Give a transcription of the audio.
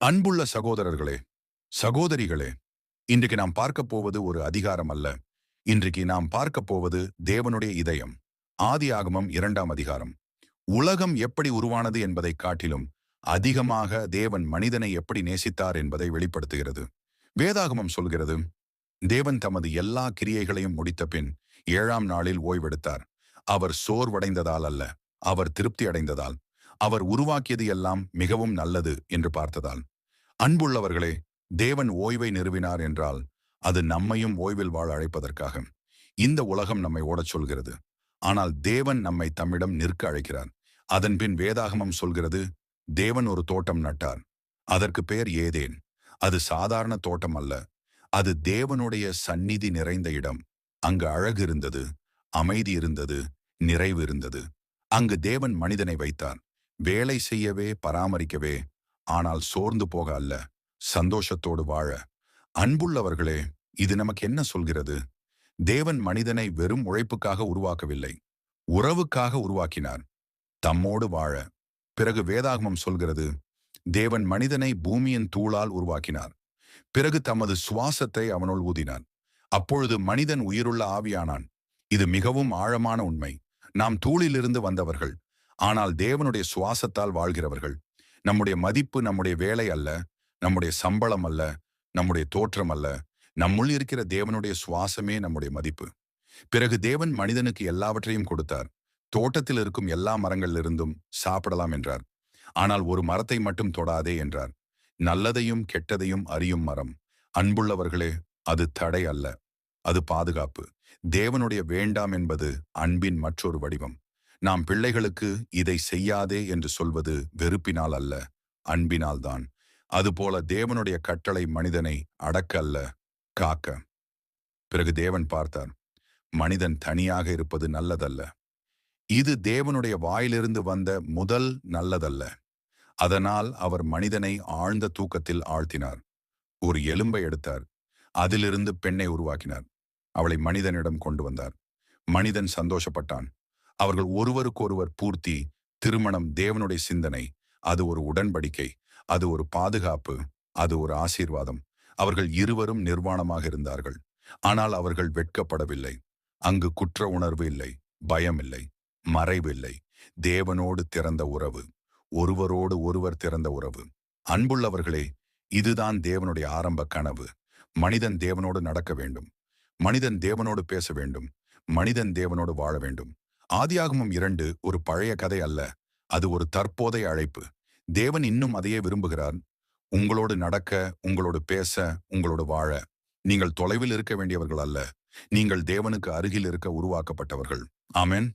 அன்புள்ள சகோதரர்களே, சகோதரிகளே, இன்றைக்கு நாம் பார்க்கப் போவது ஒரு அதிகாரம் அல்ல. இன்றைக்கு நாம் பார்க்கப் போவது தேவனுடைய இதயம். ஆதியாகமம் 2ஆம் அதிகாரம். உலகம் எப்படி உருவானது என்பதைக் காட்டிலும் அதிகமாக தேவன் மனிதனை எப்படி நேசித்தார் என்பதை வெளிப்படுத்துகிறது. வேதாகமம் சொல்கிறது, தேவன் தமது எல்லா கிரியைகளையும் முடித்த பின் 7ஆம் நாளில் ஓய்வெடுத்தார். அவர் சோர்வடைந்ததால் அல்ல, அவர் திருப்தி அடைந்ததால். அவர் உருவாக்கியது எல்லாம் மிகவும் நல்லது என்று பார்த்ததால். அன்புள்ளவர்களே, தேவன் ஓய்வை நிறுவினார் என்றால் அது நம்மையும் ஓய்வில் வாழ அழைப்பதற்காக. இந்த உலகம் நம்மை ஓடச் சொல்கிறது, ஆனால் தேவன் நம்மை தம்மிடம் நிற்க அழைக்கிறார். அதன்பின் வேதாகமம் சொல்கிறது, தேவன் ஒரு தோட்டம் நட்டார். அதற்கு பெயர் ஏதேன். அது சாதாரண தோட்டம் அல்ல, அது தேவனுடைய சந்நிதி நிறைந்த இடம். அங்கு அழகு இருந்தது, அமைதி இருந்தது, நிறைவு இருந்தது. அங்கு தேவன் மனிதனை வைத்தார், வேலை செய்யவே, பராமரிக்கவே. ஆனால் சோர்ந்து போக அல்ல, சந்தோஷத்தோடு வாழ. அன்புள்ளவர்களே, இது நமக்கு என்ன சொல்கிறது? தேவன் மனிதனை வெறும் உழைப்புக்காக உருவாக்கவில்லை, உறவுக்காக உருவாக்கினார், தம்மோடு வாழ. பிறகு வேதாகமம் சொல்கிறது, தேவன் மனிதனை பூமியின் தூளால் உருவாக்கினார். பிறகு தமது சுவாசத்தை அவனுள் ஊதினார். அப்பொழுது மனிதன் உயிருள்ள ஆவியானான். இது மிகவும் ஆழமான உண்மை. நாம் தூளிலிருந்து வந்தவர்கள், ஆனால் தேவனுடைய சுவாசத்தால் வாழ்கிறவர்கள். நம்முடைய மதிப்பு நம்முடைய வேலை அல்ல, நம்முடைய சம்பளம் அல்ல, நம்முடைய தோற்றம் அல்ல. நம்முள் இருக்கிற தேவனுடைய சுவாசமே நம்முடைய மதிப்பு. பிறகு தேவன் மனிதனுக்கு எல்லாவற்றையும் கொடுத்தார். தோட்டத்தில் இருக்கும் எல்லா மரங்களிலிருந்தும் சாப்பிடலாம் என்றார். ஆனால் ஒரு மரத்தை மட்டும் தொடாதே என்றார், நல்லதையும் கெட்டதையும் அறியும் மரம். அன்புள்ளவர்களே, அது தடை அல்ல, அது பாதுகாப்பு. தேவனுடைய வேண்டாம் என்பது அன்பின் மற்றொரு வடிவம். நாம் பிள்ளைகளுக்கு இதை செய்யாதே என்று சொல்வது வெறுப்பினால் அல்ல, அன்பினால்தான். அதுபோல தேவனுடைய கட்டளை மனிதனை அடக்க அல்ல, காக்க. பிறகு தேவன் பார்த்தார், மனிதன் தனியாக இருப்பது நல்லதல்ல. இது தேவனுடைய வாயிலிருந்து வந்த முதல் நல்லதல்ல. அதனால் அவர் மனிதனை ஆழ்ந்த தூக்கத்தில் ஆழ்த்தினார். ஒரு எலும்பை எடுத்தார், அதிலிருந்து பெண்ணை உருவாக்கினார். அவளை மனிதனிடம் கொண்டு வந்தார். மனிதன் சந்தோஷப்பட்டான். அவர்கள் ஒருவருக்கொருவர் பூர்த்தி. திருமணம் தேவனுடைய சிந்தனை. அது ஒரு உடன்படிக்கை, அது ஒரு பாதுகாப்பு, அது ஒரு ஆசீர்வாதம். அவர்கள் இருவரும் நிர்வாணமாக இருந்தார்கள், ஆனால் அவர்கள் வெட்கப்படவில்லை. அங்கு குற்ற உணர்வு இல்லை, பயம் இல்லை, மறைவு இல்லை. தேவனோடு திறந்த உறவு, ஒருவரோடு ஒருவர் திறந்த உறவு. அன்புள்ளவர்களே, இதுதான் தேவனுடைய ஆரம்ப கனவு. மனிதன் தேவனோடு நடக்க வேண்டும், மனிதன் தேவனோடு பேச வேண்டும், மனிதன் தேவனோடு வாழ வேண்டும். ஆதியாகமம் 2 ஒரு பழைய கதை அல்ல, அது ஒரு தற்போதைய அழைப்பு. தேவன் இன்னும் அதையே விரும்புகிறார், உங்களோடு நடக்க, உங்களோடு பேச, உங்களோடு வாழ. நீங்கள் தொலைவில் இருக்க வேண்டியவர்கள் அல்ல, நீங்கள் தேவனுக்கு அருகில் இருக்க உருவாக்கப்பட்டவர்கள். ஆமென்.